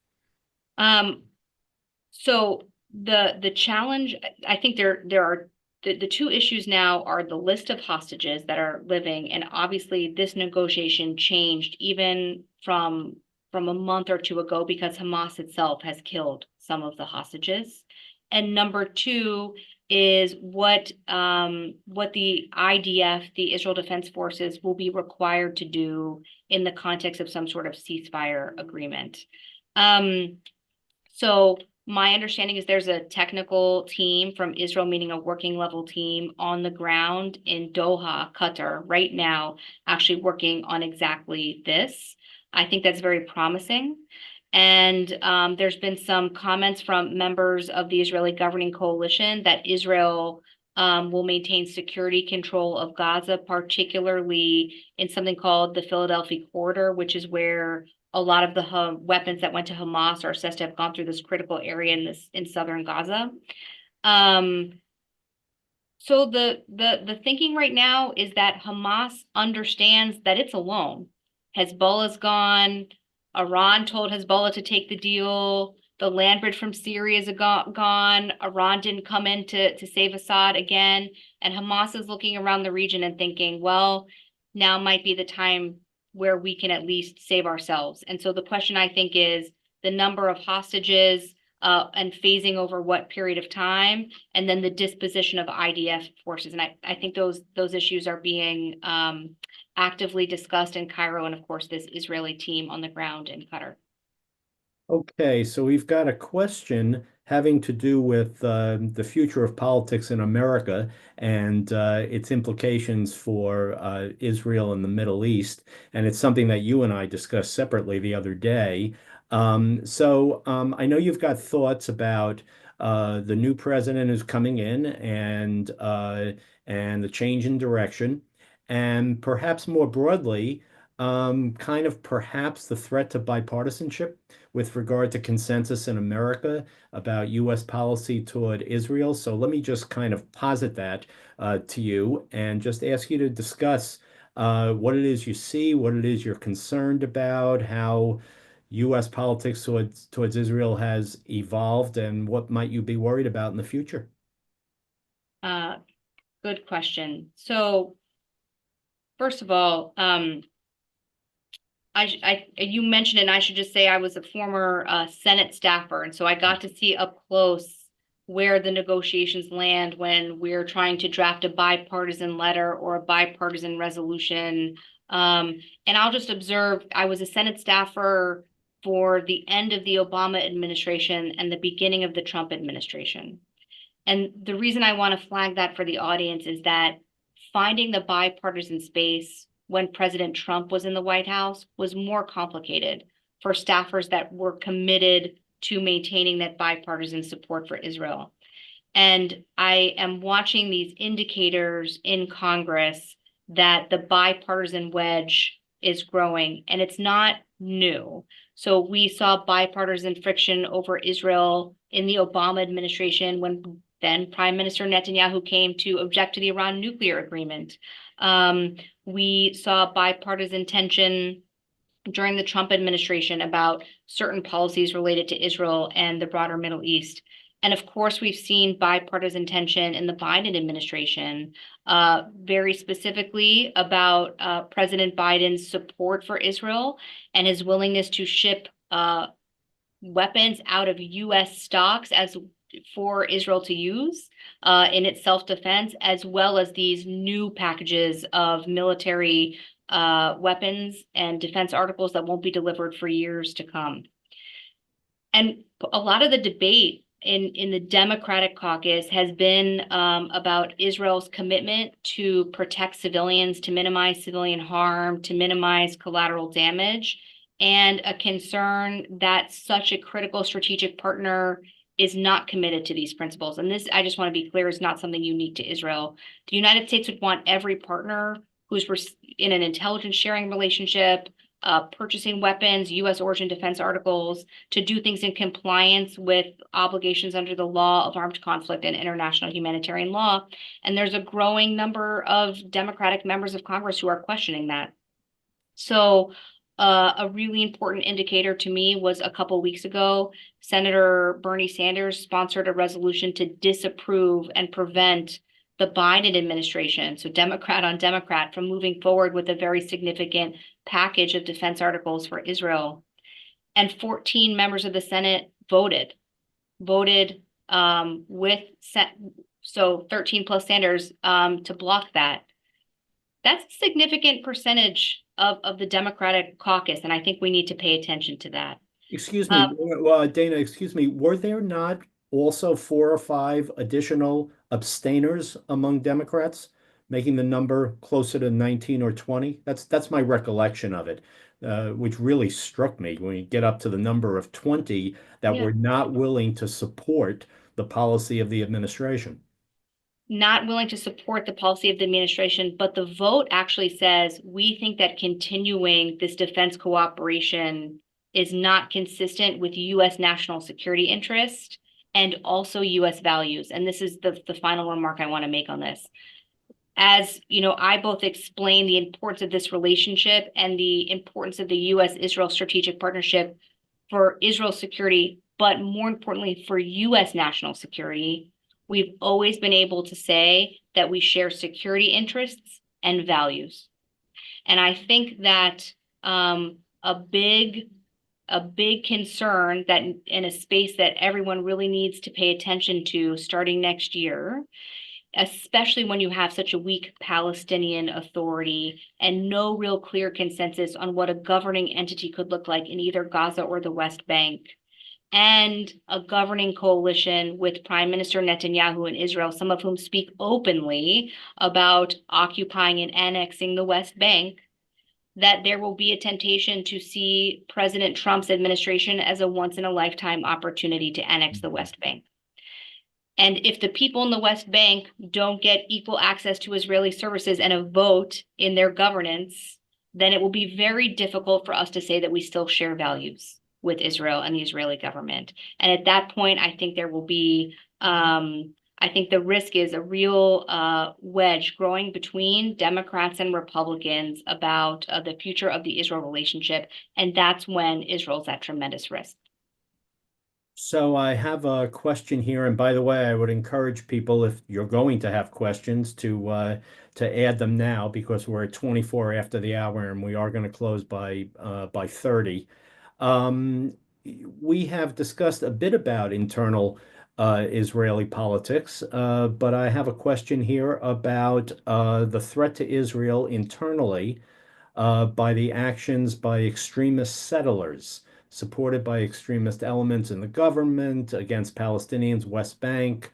So the challenge, I think there are the two issues now are the list of hostages that are living, and obviously this negotiation changed even from a month or two ago because Hamas itself has killed some of the hostages. And number two is what the IDF, the Israel Defense Forces, will be required to do in the context of some sort of ceasefire agreement. So my understanding is there's a technical team from Israel, meaning a working level team on the ground in Doha, Qatar, right now, actually working on exactly this. I think that's very promising. And there's been some comments from members of the Israeli governing coalition that Israel will maintain security control of Gaza, particularly in something called the Philadelphia Corridor, which is where a lot of the weapons that went to Hamas are assessed to have gone through this critical area in southern Gaza. So the thinking right now is that Hamas understands that it's alone. Hezbollah's gone. Iran told Hezbollah to take the deal. The land bridge from Syria is gone. Iran didn't come in to save Assad again. And Hamas is looking around the region and thinking, well, now might be the time where we can at least save ourselves. And so the question, I think, is the number of hostages and phasing over what period of time, and then the disposition of IDF forces. And I think those issues are being actively discussed in Cairo, and of course, this Israeli team on the ground in Qatar.
Okay, so we've got a question having to do with the future of politics in America and its implications for Israel and the Middle East. And it's something that you and I discussed separately the other day. I know you've got thoughts about the new president who's coming in and the change in direction, and perhaps more broadly, kind of perhaps the threat to bipartisanship with regard to consensus in America about U.S. policy toward Israel. So let me just kind of posit that to you and just ask you to discuss what it is you see, what it is you're concerned about, how U.S. politics towards Israel has evolved, and what might you be worried about in the future?
Good question. So first of all, you mentioned, and I should just say I was a former Senate staffer, and so I got to see up close where the negotiations land when we're trying to draft a bipartisan letter or a bipartisan resolution. And I'll just observe, I was a Senate staffer for the end of the Obama administration and the beginning of the Trump administration. And the reason I want to flag that for the audience is that finding the bipartisan space when President Trump was in the White House was more complicated for staffers that were committed to maintaining that bipartisan support for Israel. And I am watching these indicators in Congress that the bipartisan wedge is growing, and it's not new. So we saw bipartisan friction over Israel in the Obama administration when then Prime Minister Netanyahu came to object to the Iran nuclear agreement. We saw bipartisan tension during the Trump administration about certain policies related to Israel and the broader Middle East. And of course, we've seen bipartisan tension in the Biden administration, very specifically about President Biden's support for Israel and his willingness to ship weapons out of U.S. stocks for Israel to use in its self-defense, as well as these new packages of military weapons and defense articles that won't be delivered for years to come. And a lot of the debate in the Democratic caucus has been about Israel's commitment to protect civilians, to minimize civilian harm, to minimize collateral damage, and a concern that such a critical strategic partner is not committed to these principles. And this, I just want to be clear, is not something unique to Israel. The United States would want every partner who's in an intelligence sharing relationship, purchasing weapons, U.S. origin defense articles, to do things in compliance with obligations under the law of armed conflict and international humanitarian law. And there's a growing number of Democratic members of Congress who are questioning that. So a really important indicator to me was a couple weeks ago, Senator Bernie Sanders sponsored a resolution to disapprove and prevent the Biden administration, so Democrat on Democrat, from moving forward with a very significant package of defense articles for Israel. And 14 members of the Senate voted so 13 plus Sanders to block that. That's a significant percentage of the Democratic caucus, and I think we need to pay attention to that.
Excuse me,
Um,
Dana, excuse me, were there not also 4 or 5 additional abstainers among Democrats, making the number closer to 19 or 20? That's my recollection of it, which really struck me when you get up to the number of 20 that
yeah.
were not willing to support the policy of the administration.
Not willing to support the policy of the administration, but the vote actually says we think that continuing this defense cooperation is not consistent with U.S. national security interest and also U.S. values. And this is the final remark I want to make on this. As you know, I both explain the importance of this relationship and the importance of the U.S.-Israel strategic partnership for Israel's security, but more importantly, for U.S. national security. We've always been able to say that we share security interests and values. And I think that a big concern that in a space that everyone really needs to pay attention to starting next year, especially when you have such a weak Palestinian Authority and no real clear consensus on what a governing entity could look like in either Gaza or the West Bank, and a governing coalition with Prime Minister Netanyahu in Israel, some of whom speak openly about occupying and annexing the West Bank, that there will be a temptation to see President Trump's administration as a once-in-a-lifetime opportunity to annex the West Bank. And if the people in the West Bank don't get equal access to Israeli services and a vote in their governance, then it will be very difficult for us to say that we still share values with Israel and the Israeli government. And at that point, I think there will be, I think the risk is a real wedge growing between Democrats and Republicans about the future of the Israel relationship. And that's when Israel's at tremendous risk.
So I have a question here, and by the way, I would encourage people, if you're going to have questions, to add them now, because we're at 24 after the hour and we are going to close by 30. We have discussed a bit about internal Israeli politics, but I have a question here about the threat to Israel internally by the actions by extremist settlers, supported by extremist elements in the government against Palestinians, West Bank,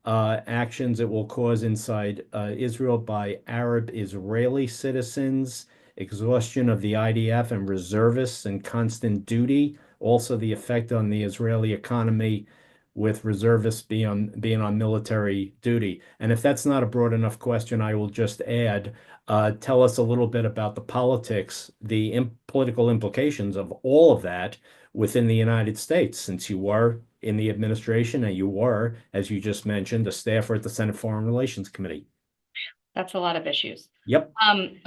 actions it will cause inside Israel by Arab Israeli citizens, exhaustion of the IDF and reservists and constant duty, also the effect on the Israeli economy with reservists being on military duty. And if that's not a broad enough question, I will just add, tell us a little bit about the politics, the political implications of all of that within the United States, since you were in the administration and you were, as you just mentioned, a staffer at the Senate Foreign Relations Committee.
That's a lot of issues.
Yep.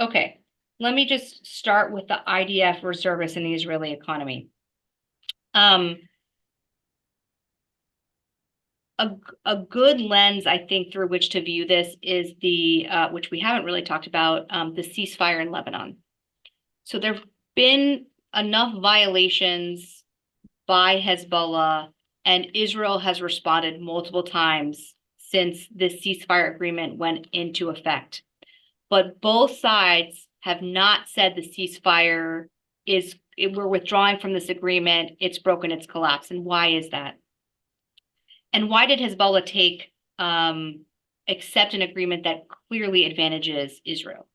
Okay. Let me just start with the IDF reservists in the Israeli economy. A good lens, I think, through which to view this is the, which we haven't really talked about, the ceasefire in Lebanon. So there've been enough violations by Hezbollah, and Israel has responded multiple times since this ceasefire agreement went into effect. But both sides have not said the ceasefire we're withdrawing from this agreement, it's broken, it's collapsed. And why is that? And why did Hezbollah accept an agreement that clearly advantages Israel?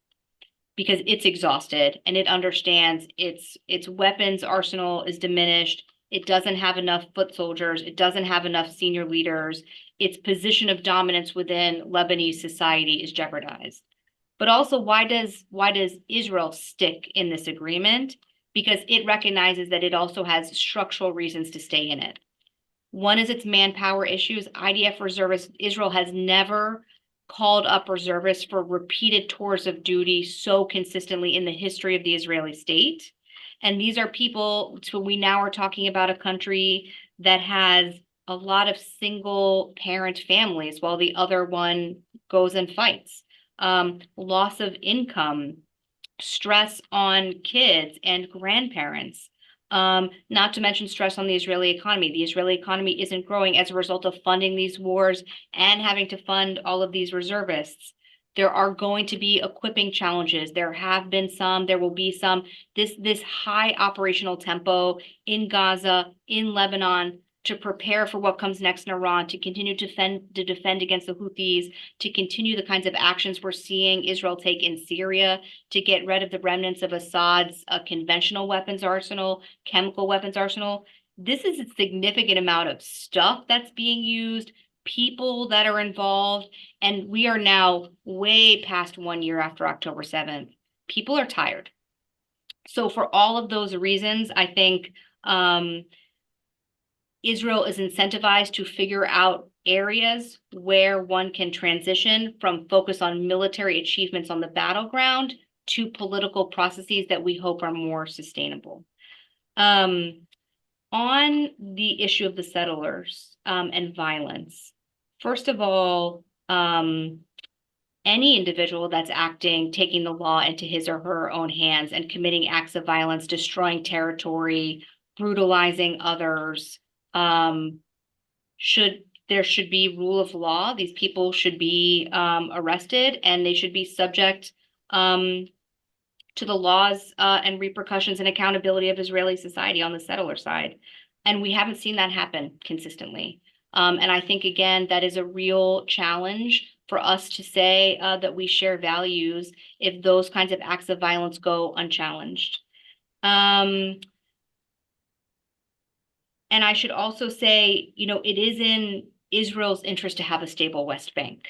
Because it's exhausted and it understands its weapons arsenal is diminished. It doesn't have enough foot soldiers. It doesn't have enough senior leaders. Its position of dominance within Lebanese society is jeopardized. But also, why does Israel stick in this agreement? Because it recognizes that it also has structural reasons to stay in it. One is its manpower issues. IDF reservists, Israel has never called up reservists for repeated tours of duty so consistently in the history of the Israeli state. And these are people, so we now are talking about a country that has a lot of single parent families while the other one goes and fights. Loss of income, stress on kids and grandparents. Not to mention stress on the Israeli economy. The Israeli economy isn't growing as a result of funding these wars and having to fund all of these reservists. There are going to be equipping challenges. There have been some, there will be some. This high operational tempo in Gaza, in Lebanon, to prepare for what comes next in Iran, to continue to defend against the Houthis, to continue the kinds of actions we're seeing Israel take in Syria, to get rid of the remnants of Assad's conventional weapons arsenal, chemical weapons arsenal. This is a significant amount of stuff that's being used, people that are involved, and we are now way past 1 year after October 7th. People are tired. So for all of those reasons, I think Israel is incentivized to figure out areas where one can transition from focus on military achievements on the battleground to political processes that we hope are more sustainable. On the issue of the settlers and violence, first of all, any individual that's acting, taking the law into his or her own hands and committing acts of violence, destroying territory, brutalizing others, there should be rule of law. These people should be arrested, and they should be subject to the laws and repercussions and accountability of Israeli society on the settler side. And we haven't seen that happen consistently. And I think, again, that is a real challenge for us to say that we share values if those kinds of acts of violence go unchallenged. And I should also say, it is in Israel's interest to have a stable West Bank.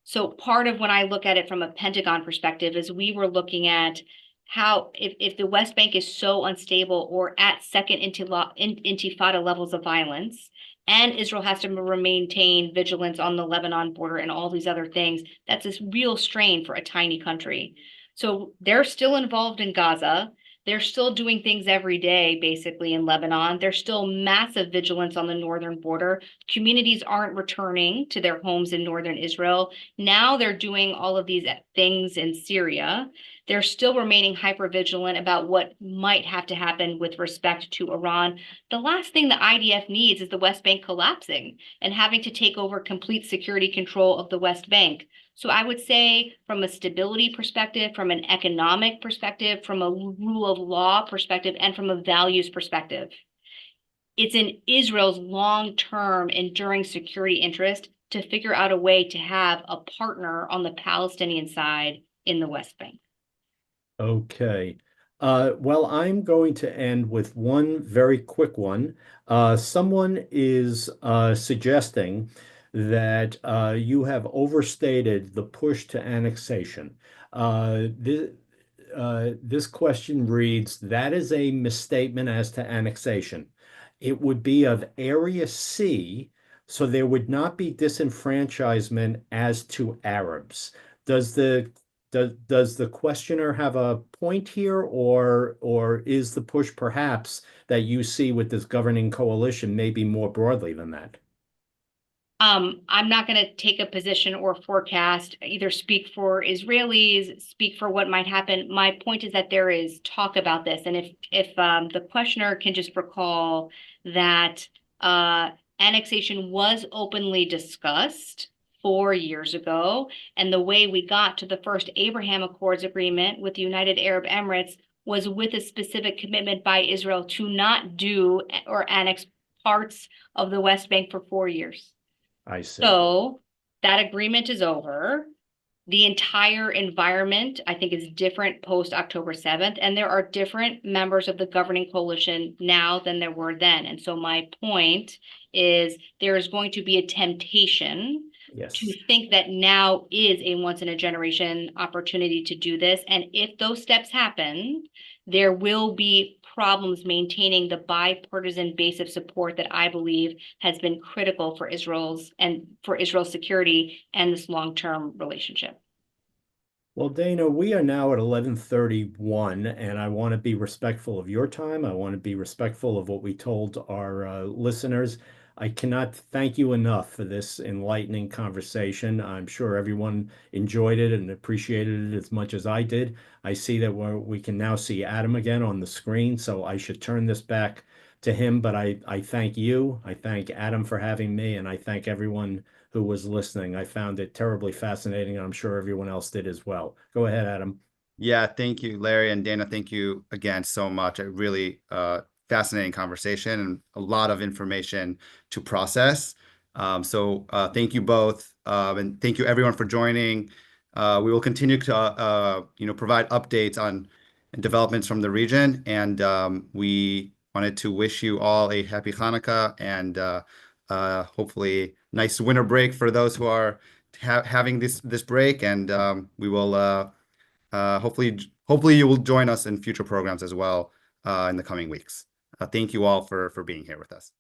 So part of when I look at it from a Pentagon perspective is we were looking at how if the West Bank is so unstable or at second intifada levels of violence, and Israel has to maintain vigilance on the Lebanon border and all these other things, that's a real strain for a tiny country. So they're still involved in Gaza. They're still doing things every day, basically, in Lebanon. There's still massive vigilance on the northern border. Communities aren't returning to their homes in northern Israel. Now they're doing all of these things in Syria. They're still remaining hyper-vigilant about what might have to happen with respect to Iran. The last thing the IDF needs is the West Bank collapsing and having to take over complete security control of the West Bank. So I would say from a stability perspective, from an economic perspective, from a rule of law perspective, and from a values perspective, it's in Israel's long-term enduring security interest to figure out a way to have a partner on the Palestinian side in the West Bank.
Okay. Well, I'm going to end with one very quick one. Someone is suggesting that you have overstated the push to annexation. This question reads, that is a misstatement as to annexation. It would be of Area C, so there would not be disenfranchisement as to Arabs. Does the questioner have a point here, or is the push perhaps that you see with this governing coalition maybe more broadly than that?
I'm not going to take a position or forecast, either speak for Israelis, speak for what might happen. My point is that there is talk about this. And if the questioner can just recall that annexation was openly discussed 4 years ago, and the way we got to the first Abraham Accords agreement with the United Arab Emirates was with a specific commitment by Israel to not do or annex parts of the West Bank for 4 years.
I see.
So that agreement is over. The entire environment, I think, is different post October 7th, and there are different members of the governing coalition now than there were then. And so my point is there is going to be a temptation to think that now is a once in a generation opportunity to do this. And if those steps happen, there will be problems maintaining the bipartisan base of support that I believe has been critical for Israel's security and this long-term relationship.
Well, Dana, we are now at 11:31, and I want to be respectful of your time. I want to be respectful of what we told our listeners. I cannot thank you enough for this enlightening conversation. I'm sure everyone enjoyed it and appreciated it as much as I did. I see that we can now see Adam again on the screen, so I should turn this back to him. But I thank you. I thank Adam for having me, and I thank everyone who was listening. I found it terribly fascinating, and I'm sure everyone else did as well. Go ahead, Adam.
Yeah, thank you, Larry and Dana. Thank you again so much. A really fascinating conversation and a lot of information to process. So thank you both, and thank you everyone for joining. We will continue to provide updates on developments from the region, and we wanted to wish you all a happy Hanukkah and hopefully nice winter break for those who are having this break. And we will. Hopefully you will join us in future programs as well in the coming weeks. Thank you all for being here with us.